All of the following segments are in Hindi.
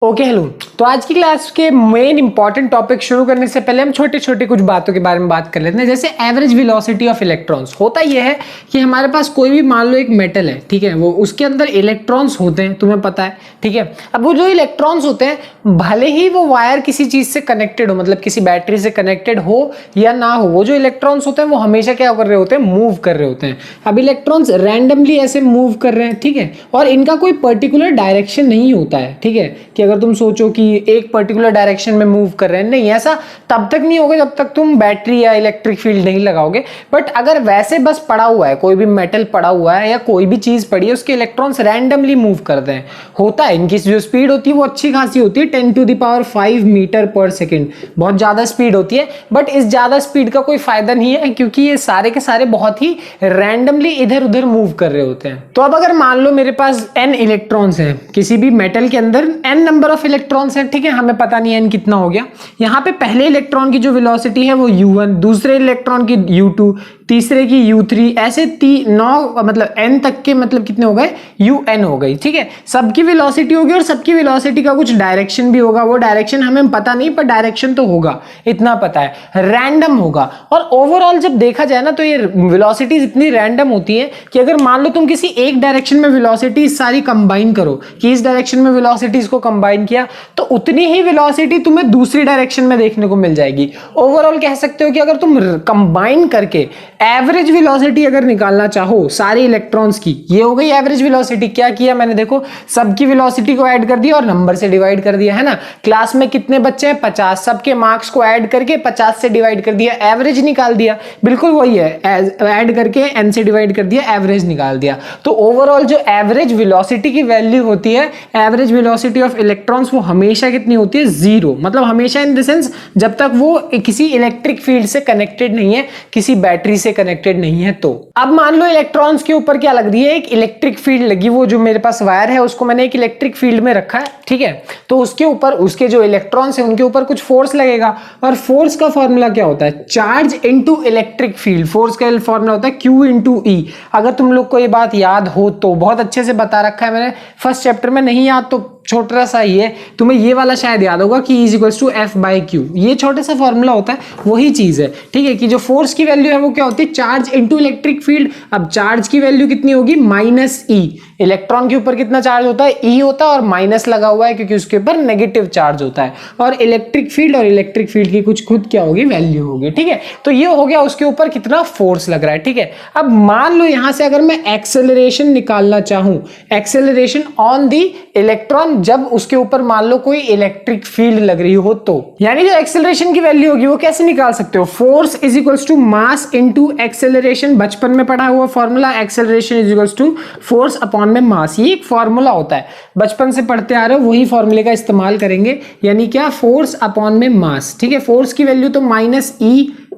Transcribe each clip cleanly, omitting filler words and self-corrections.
Okay hello. तो आज की क्लास के मेन इंपॉर्टेंट टॉपिक शुरू करने से पहले हम छोटे छोटे कुछ बातों के बारे में बात कर लेते हैं। जैसे एवरेज वेलोसिटी ऑफ इलेक्ट्रॉन्स होता यह है कि हमारे पास कोई भी मान लो एक मेटल है, ठीक है, वो उसके अंदर इलेक्ट्रॉन्स होते हैं, तुम्हें पता है, ठीक है। अब वो जो इलेक्ट्रॉन्स होते हैं भले ही वो वायर किसी चीज से कनेक्टेड हो, मतलब किसी बैटरी से कनेक्टेड हो या ना हो, वो जो इलेक्ट्रॉन्स होते हैं वो हमेशा क्या कर रहे होते हैं, मूव कर रहे होते हैं। अब इलेक्ट्रॉन्स रैंडमली ऐसे मूव कर रहे हैं, ठीक है, और इनका कोई पर्टिकुलर डायरेक्शन नहीं होता है, ठीक है, कि अगर तुम सोचो कि एक पर्टिकुलर डायरेक्शन में मूव कर रहे हैं, नहीं, ऐसा तब तक नहीं होगा जब तक तुम बैटरी या इलेक्ट्रिक फील्ड नहीं लगाओगे। बट अगर वैसे बस पड़ा हुआ है, कोई भी मेटल पड़ा हुआ है या कोई भी चीज पड़ी है, उसके इलेक्ट्रॉन्स रैंडमली मूव करते हैं, होता है, इनकी जो स्पीड होती है वो अच्छी खासी होती है, 10⁵ मीटर पर सेकेंड, बहुत ज्यादा स्पीड होती है। बट इस ज्यादा स्पीड का कोई फायदा नहीं है, क्योंकि ये सारे के सारे बहुत ही रैंडमली इधर उधर मूव कर रहे होते हैं। तो अब अगर मान लो मेरे पास n इलेक्ट्रॉन्स हैं, किसी भी मेटल के अंदर n नंबर ऑफ इलेक्ट्रॉन्स हैं, ठीक है, हमें पता नहीं है n कितना हो गया। यहाँ पे पहले इलेक्ट्रॉन की जो वेलोसिटी है वो u1, दूसरे इलेक्ट्रॉन की u2, तीसरे की u3, ऐसे 9 मतलब n तक के मतलब कितने हो गए, un हो गई, ठीक है। सबकी वेलोसिटी होगी और सबकी वेलोसिटी का कुछ डायरेक्शन भी होगा, वो डायरेक्शन हमें पता नहीं, पर डायरेक्शन तो होगा, इतना पता है, रैंडम होगा। और ओवरऑल जब देखा जाए ना तो ये वेलोसिटीज इतनी रैंडम होती है कि अगर मान लो तुम किसी एक डायरेक्शन में वेलोसिटी सारी कंबाइन करो, कि इस डायरेक्शन में वेलोसिटीज को कंबाइन किया, तो उतनी ही वेलोसिटी तुम्हें दूसरी डायरेक्शन में देखने को मिल जाएगी। ओवरऑल कह सकते हो कि अगर तुम कंबाइन करके एवरेज वेलोसिटी अगर निकालना चाहो सारे इलेक्ट्रॉन्स की, ये हो गई एवरेज वेलोसिटी। क्या किया मैंने, देखो, सबकी वेलोसिटी को ऐड कर दिया और नंबर से डिवाइड कर दिया, है ना। क्लास में कितने बच्चे हैं, 50, सबके मार्क्स को ऐड करके 50 से डिवाइड कर दिया, एवरेज निकाल दिया। बिल्कुल वही है, ऐड करके n से डिवाइड कर दिया, एवरेज निकाल दिया। तो ओवरऑल जो एवरेज वेलोसिटी की वैल्यू होती है, एवरेज वेलोसिटी ऑफ इलेक्ट्रॉन्स, वो हमेशा कितनी होती है, 0, मतलब हमेशा इन द सेंस जब तक वो किसी इलेक्ट्रिक फील्ड से कनेक्टेड नहीं है, किसी बैटरी से कनेक्टेड नहीं है। तो अब मान लो इलेक्ट्रॉन्स के ऊपर क्या लग रही है, एक इलेक्ट्रिक फील्ड लगी, वो जो मेरे पास वायर है उसको मैंने एक इलेक्ट्रिक फील्ड में रखा है, ठीक है। तो उसके ऊपर उसके जो इलेक्ट्रॉन्स है उनके ऊपर कुछ फोर्स लगेगा, और फोर्स का फॉर्मूला क्या होता है, charge into electric field. Force का फॉर्मूला होता है Q इनटू E। अगर तुम लोग को ये बात याद हो तो बहुत अच्छे से बता रखा है मैंने फर्स्ट चैप्टर में, नहीं याद तो छोटा सा ही है, तुम्हें ये वाला शायद याद होगा कि E = F/Q। ये छोटा सा फॉर्मूला होता है, वही चीज है, ठीक है, कि जो फोर्स की वैल्यू है वो क्या होती है, चार्ज इनटू इलेक्ट्रिक फील्ड। अब चार्ज की वैल्यू कितनी होगी, -E। इलेक्ट्रॉन के ऊपर कितना चार्ज होता है, E होता है, और माइनस लगा हुआ है क्योंकि उसके ऊपर नेगेटिव चार्ज होता है। और इलेक्ट्रिक फील्ड की कुछ खुद क्या होगी, वैल्यू होगी, ठीक है। तो ये हो गया उसके ऊपर कितना फोर्स लग रहा है, ठीक है। अब मान लो यहां से अगर मैं एक्सेलरेशन निकालना चाहूं, एक्सेलरेशन ऑन दी इलेक्ट्रॉन, जब उसके ऊपर मान लो कोई इलेक्ट्रिक फील्ड लग रही हो, तो यानी जो एक्सेलरेशन की वैल्यू होगी वो कैसे निकाल सकते हो, फोर्स = मास इनटू एक्सेलरेशन। बचपन में पढ़ा हुआ फॉर्मूला, एक्सेलरेशन = फोर्स अपॉन में मास, ये एक फॉर्मूला होता है, बचपन से पढ़ते आ रहे हो, वही फॉर्मूले का इस्तेमाल करेंगे, यानी क्या, फोर्स अपॉन में मास, ठीक है। फोर्स की वैल्यू तो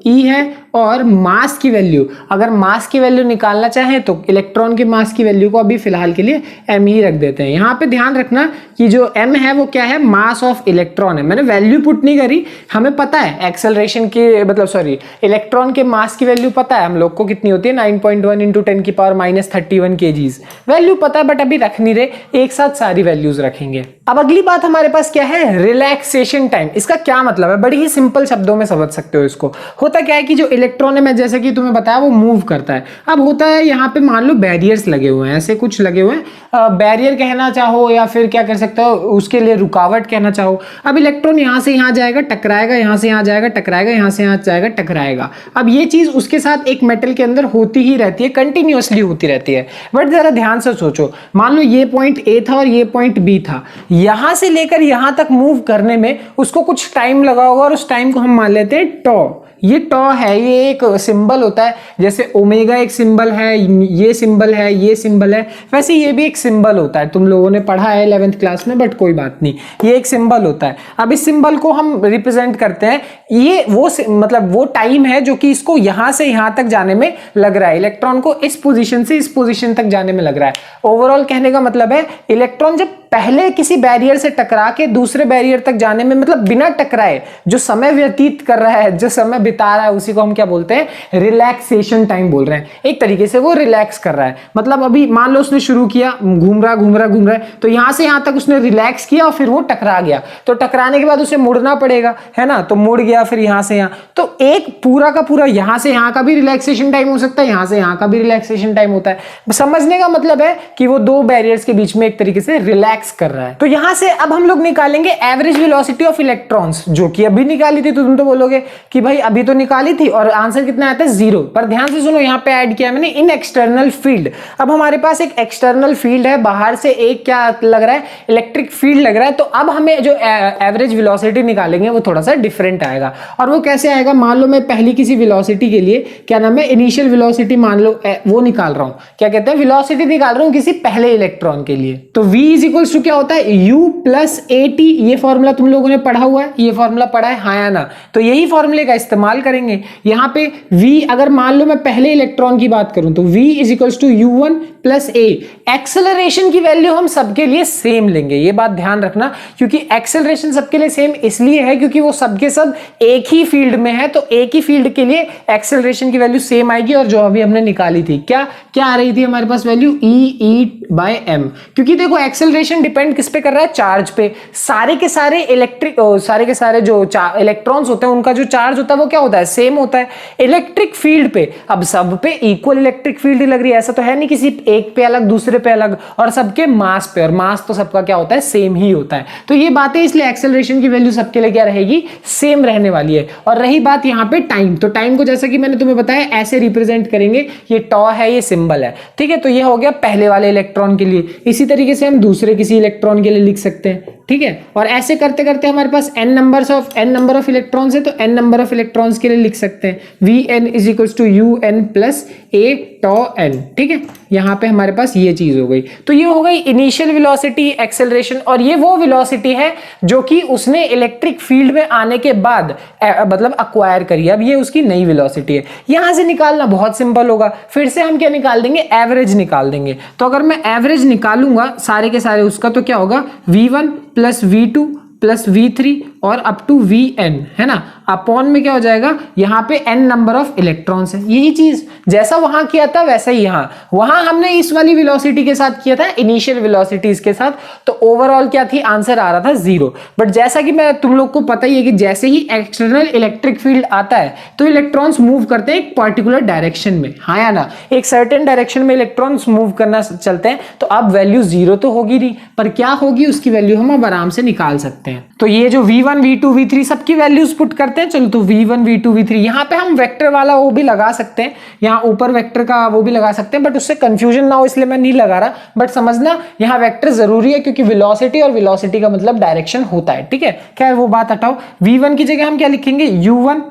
-E है, और मास की वैल्यू, अगर मास की वैल्यू निकालना चाहें तो इलेक्ट्रॉन के मास की वैल्यू को अभी फिलहाल के लिए m ही रख देते हैं। यहां पे ध्यान रखना कि जो m है वो क्या है, मास ऑफ इलेक्ट्रॉन है। मैंने वैल्यू पुट नहीं करी, हमें पता है एक्सेलरेशन की, मतलब सॉरी, इलेक्ट्रॉन के मास की वैल्यू पता है हम लोग को कितनी होती है, 9.1 × 10⁻³ kgs, वैल्यू पता है, बट अभी रख नहीं रहे, एक साथ सारी वैल्यूज रखेंगे। अब अगली बात हमारे पास क्या है, रिलैक्सेशन टाइम। इसका क्या मतलब है, बड़ी ही सिंपल शब्दों में समझ सकते हो इसको। होता क्या है कि जो इलेक्ट्रॉन है, मैं जैसे कि तुम्हें बताया, वो मूव करता है। अब होता है यहाँ पे मान लो बैरियर्स लगे हुए हैं, ऐसे कुछ लगे हुए हैं, बैरियर कहना चाहो या फिर क्या कर सकते हो, उसके लिए रुकावट कहना चाहो। अब इलेक्ट्रॉन यहाँ से यहाँ जाएगा, टकराएगा, यहाँ से यहाँ जाएगा, टकराएगा, यहाँ से यहाँ जाएगा, टकराएगा। अब ये चीज उसके साथ एक मेटल के अंदर होती ही रहती है, कंटिन्यूअसली होती रहती है। बट जरा ध्यान से सोचो, मान लो ये पॉइंट A था और ये पॉइंट B था, यहां से लेकर यहां तक मूव करने में उसको कुछ टाइम लगा होगा, और उस टाइम को हम मान लेते हैं टॉ। ये टॉ है, ये एक सिंबल होता है, जैसे ओमेगा एक सिंबल है, ये सिंबल है, ये सिंबल है, वैसे ये भी एक सिंबल होता है, तुम लोगों ने पढ़ा है 11th क्लास में, बट कोई बात नहीं, ये एक सिंबल होता है। अब इस सिंबल को हम रिप्रेजेंट करते हैं, ये वो मतलब वो टाइम है जो कि इसको यहां से यहां तक जाने में लग रहा है, इलेक्ट्रॉन को इस पोजीशन से इस पोजीशन तक जाने में लग रहा है। ओवरऑल कहने का मतलब है, इलेक्ट्रॉन जब पहले किसी बैरियर से टकरा के दूसरे बैरियर तक जाने में, मतलब बिना टकराए जो समय व्यतीत कर रहा है, जो समय बिता रहा है उसी को हम क्या बोलते हैं, रिलैक्सेशन टाइम बोल रहे हैं। एक तरीके से वो रिलैक्स कर रहा है, मतलब अभी मान लो उसने शुरू किया, घूम रहा है, तो यहां से यहां तक उसने रिलैक्स किया और फिर वो टकरा गया, तो टकराने के बाद उसे मुड़ना पड़ेगा, है ना, तो मुड़ गया फिर यहां से यहां, तो एक पूरा का पूरा यहां से यहां का भी रिलैक्सेशन टाइम हो सकता है, यहां से यहां का भी रिलैक्सेशन टाइम होता है। समझने का मतलब है कि वो दो बैरियर्स के बीच में एक तरीके से रिलैक्स कर रहा है। तो यहां से अब हम लोग निकालेंगे एवरेज वेलोसिटी ऑफ इलेक्ट्रॉन्स, जो कि अभी निकाली थी, तो तुम तो बोलोगे कि भाई अभी तो निकाली थी और आंसर कितना आता है, 0। पर ध्यान से सुनो, यहां पे ऐड किया मैंने इन एक्सटर्नल फील्ड। अब हमारे पास एक एक्सटर्नल फील्ड है, बाहर से एक क्या लग रहा है, इलेक्ट्रिक फील्ड लग रहा है, तो अब हमें जो एवरेज वेलोसिटी निकालेंगे वो थोड़ा सा डिफरेंट आएगा। और वो कैसे आएगा, मान लो मैं पहली किसी वेलोसिटी के लिए क्या नाम है, इनिशियल वेलोसिटी मान लो वो निकाल रहा हूं, क्या कहते हैं, वेलोसिटी निकाल रहा हूं किसी पहले इलेक्ट्रॉन के लिए, तो v इज इक्वल्स टू क्या होता है, u प्लस at। ये फॉर्मूला तुम लोगों ने पढ़ा हुआ है, ये फॉर्मूला पढ़ा है, हाँ या ना, तो यही फॉर्मूले का इस्तेमाल करेंगे यहां पे। v अगर मान लो मैं पहले इलेक्ट्रॉन की बात करूं तो v is equals to u1 plus a। Acceleration की वैल्यू हम सबके लिए सेम लेंगे, ये बात ध्यान रखना, क्योंकि एक्सेलरेशन सबके लिए सेम इसलिए है क्योंकि वो सबके सब एक ही फील्ड में है, तो एक ही फील्ड के लिए एक्सेलरेशन की वैल्यू सेम आएगी। और जो अभी हमने निकाली थी क्या क्या आ रही थी हमारे पास वैल्यू, e/m, क्योंकि देखो एक्सेलरेशन डिपेंड किस पे कर रहा है, चार्ज पे। सारे के सारे जो इलेक्ट्रॉन्स होते हैं उनका जो चार्ज होता है वो क्या होता है, सेम होता है। इलेक्ट्रिक फील्ड पे अब सब पे इक्वल इलेक्ट्रिक फील्ड ही लग रही है, ऐसा तो है नहीं किसी एक पे अलग दूसरे पे अलग, और सबके मास पे, और मास तो सबका क्या होता है, सेम ही होता है। तो ये बात है, इसलिए एक्सेलरेशन की वैल्यू सबके लिए क्या रहेगी, सेम रहने वाली है। और रही बात यहाँ पे टाइम, तो टाइम को जैसा कि मैंने तुम्हें बताया ऐसे रिप्रेजेंट करेंगे, ये टॉ है, ये सिंबल है, ठीक है। तो ये हो गया पहले वाले इलेक्ट्रॉन के लिए। इसी तरीके से हम दूसरे किसी इलेक्ट्रॉन के लिए लिख सकते हैं, ठीक है। और ऐसे करते करते हमारे पास n नंबर ऑफ इलेक्ट्रॉन्स है, तो n नंबर ऑफ इलेक्ट्रॉन्स के लिए लिख सकते हैं vn is equals to un plus a tau n, ठीक है। यहां पे हमारे पास ये चीज हो गई। तो ये हो गई इनिशियल वेलोसिटी, एक्सेलरेशन, और ये वो वेलोसिटी है जो कि उसने इलेक्ट्रिक फील्ड में आने के बाद मतलब अक्वायर करी। अब ये उसकी नई वेलोसिटी है। यहां से निकालना बहुत सिंपल होगा, फिर से हम क्या निकाल देंगे, एवरेज निकाल देंगे। तो अगर मैं एवरेज निकालूंगा सारे के सारे उसका, तो क्या होगा, v1 plus v2 plus v3 और अप टू vn, है ना, अपॉन में क्या हो जाएगा, यहाँ पे n नंबर ऑफ इलेक्ट्रॉन्स है। यही चीज जैसा वहां किया था वैसा ही यहाँ, वहां हमने इस वाली वेलोसिटी के साथ किया था, इनिशियल वेलोसिटीज के साथ, तो ओवरऑल क्या थी, आंसर आ रहा था 0। बट जैसा कि मैं तुम लोग को पता ही है कि जैसे ही एक्सटर्नल इलेक्ट्रिक फील्ड आता है तो इलेक्ट्रॉन्स मूव करते हैं एक पर्टिकुलर डायरेक्शन में, हाँ या ना, एक सर्टेन डायरेक्शन में इलेक्ट्रॉन्स मूव करना चलते हैं। तो अब वैल्यू 0 तो होगी नहीं, पर क्या होगी उसकी वैल्यू हम अब आराम से निकाल सकते हैं। तो ये जो v1 v2 v3 सबकी वैल्यूज पुट करते हैं। चलो तो v1 v2 v3, यहाँ पे हम वेक्टर वाला वो भी लगा सकते हैं, यहाँ ऊपर वेक्टर का वो भी लगा सकते हैं, बट उससे कंफ्यूजन ना हो इसलिए मैं नहीं लगा रहा। बट समझना यहाँ वेक्टर जरूरी है, क्योंकि वेलोसिटी और वेलोसिटी का मतलब डायरेक्शन होता है, ठीक है। खैर वो बात हटाओ, v1 की जगह हम क्या लिखेंगे, u1,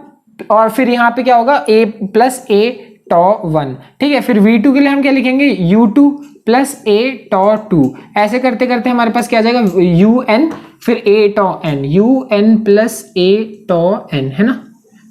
और फिर यहाँ पे क्या होगा, a प्लस a टॉ 1, ठीक है। फिर v2 के लिए हम क्या लिखेंगे, u2 प्लस a टॉ 2। ऐसे करते करते हमारे पास क्या आ जाएगा, un फिर a tau n, un plus a tau n, है ना।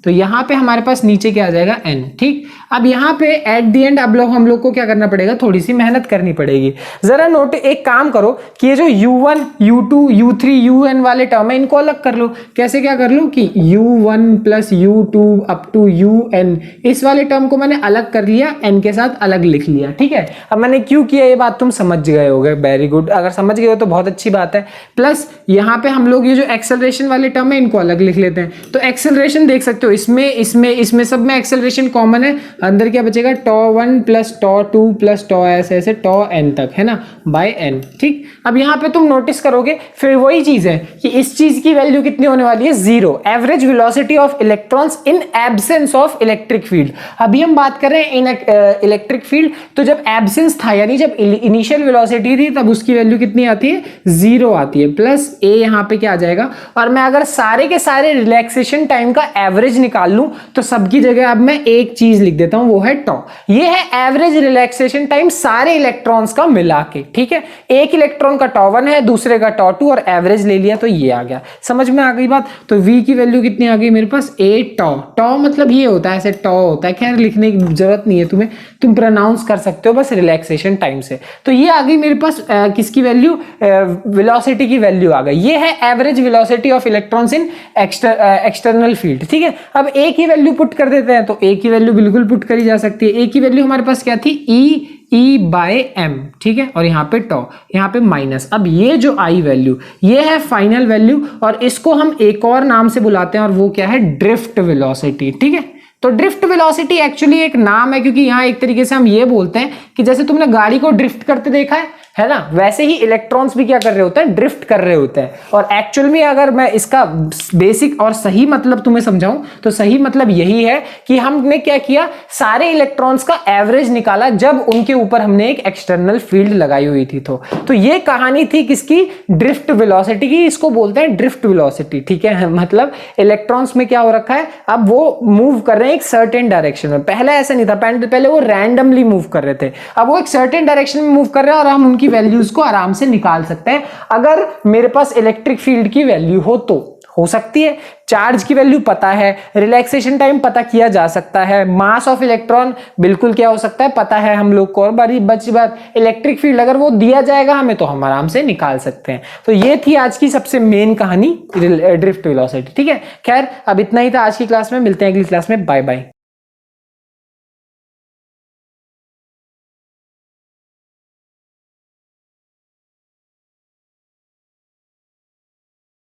तो यहाँ पे हमारे पास नीचे क्या आ जाएगा, n, ठीक। अब यहाँ पे एट द एंड अब लोग हम लोग को क्या करना पड़ेगा, थोड़ी सी मेहनत करनी पड़ेगी। जरा नोट, एक काम करो कि ये जो u1 u2 u3 un वाले टर्म है इनको अलग कर लो। कैसे क्या कर लो कि u1 plus u2 up to un, इस वाले टर्म को मैंने अलग कर लिया, n के साथ अलग लिख लिया, ठीक है। अब मैंने क्यों किया ये बात तुम समझ गए होगे, वेरी गुड। अगर समझ गए हो तो बहुत अच्छी बात है। प्लस यहाँ पे हम लोग ये जो एक्सेलरेशन वाले टर्म है इनको अलग लिख लेते हैं। तो एक्सेलरेशन देख सकते हो, इसमें सब में एक्सेलरेशन कॉमन है, अंदर क्या बचेगा, टॉ 1 प्लस टॉ 2 प्लस टॉ ऐसे टॉ n तक, है ना, बाय n, ठीक। अब यहाँ पे तुम नोटिस करोगे फिर वही चीज है कि इस चीज की वैल्यू कितनी होने वाली है, 0, average velocity of electrons in absence of electric field. अभी हम बात कर रहे हैं इन इलेक्ट्रिक फील्ड, तो जब एब्सेंस था यानी जब इनिशियल वेलोसिटी थी तब उसकी वैल्यू कितनी आती है, 0 आती है, प्लस a यहाँ पे क्या आ जाएगा। और मैं अगर सारे के सारे रिलैक्सेशन टाइम का एवरेज निकाल लूं तो सबकी जगह अब मैं एक चीज लिख देता देता हूं, वो है टॉ। ये है एवरेज रिलैक्सेशन टाइम सारे इलेक्ट्रॉन्स का मिला के, ठीक है। एक इलेक्ट्रॉन का टॉ 1 है, दूसरे का टॉ 2 और एवरेज ले लिया तो ये आ गया। समझ में आ गई बात? तो v की वैल्यू कितनी आ गई मेरे पास? 8 टॉ। टॉ मतलब ये होता है, ऐसे टॉ होता है, खैर लिखने की जरूरत नहीं है तुम्हें, तुम प्रोनाउंस कर सकते हो बस रिलैक्सेशन टाइम से। तो ये आ गई मेरे पास किसकी वैल्यू? वेलोसिटी की वैल्यू आ गई। ये है average velocity of electrons in external field, ठीक है। अब ए की वैल्यू पुट कर देते हैं, तो ए की वैल्यू बिल्कुल पुट करी जा सकती है। ए की वैल्यू हमारे पास क्या थी? ई बाय एम, ठीक है, और यहाँ पे टॉ, यहाँ पे माइनस। अब ये जो आई वैल्यू, ये है फाइनल वैल्यू, और इसको हम एक और नाम से बुलाते हैं, और वो क्या है? ड्रिफ्ट वेलोसिटी, ठीक है। तो ड्रिफ्ट वेलोसिटी एक्चुअली एक नाम है, क्योंकि यहाँ एक तरीके से हम ये बोलते हैं कि जैसे तुमने गाड़ी को ड्रिफ्ट करते देखा है ना, वैसे ही इलेक्ट्रॉन्स भी क्या कर रहे होते हैं? ड्रिफ्ट कर रहे होते हैं। और एक्चुअल में अगर मैं इसका बेसिक और सही मतलब तुम्हें समझाऊं, तो सही मतलब यही है कि हमने क्या किया, सारे इलेक्ट्रॉन्स का एवरेज निकाला जब उनके ऊपर हमने एक एक्सटर्नल फील्ड लगाई हुई थी। तो ये कहानी थी किसकी? ड्रिफ्ट वेलोसिटी की। इसको बोलते हैं ड्रिफ्ट वेलोसिटी, ठीक है। मतलब इलेक्ट्रॉन्स में क्या हो रखा है, अब वो मूव कर रहे हैं एक सर्टेन डायरेक्शन में। पहले ऐसा नहीं था, पहले वो रैंडमली मूव कर रहे थे, अब वो एक सर्टेन डायरेक्शन में मूव कर रहे हैं, और हम उनकी वैल्यूज को आराम से निकाल सकते हैं अगर मेरे पास इलेक्ट्रिक फील्ड की वैल्यू हो तो। हो सकती है, चार्ज की वैल्यू पता है, रिलैक्सेशन टाइम पता किया जा सकता है, मास ऑफ इलेक्ट्रॉन बिल्कुल क्या हो सकता है, पता है हम लोग को, और बड़ी बची बात इलेक्ट्रिक फील्ड अगर वो दिया जाएगा हमें तो हम आराम से निकाल सकते हैं। तो ये थी आज की सबसे मेन कहानी ड्रिफ्ट वेलोसिटी, ठीक है। खैर अब इतना ही था आज की क्लास में, मिलते हैं अगली क्लास में, बाय बाय।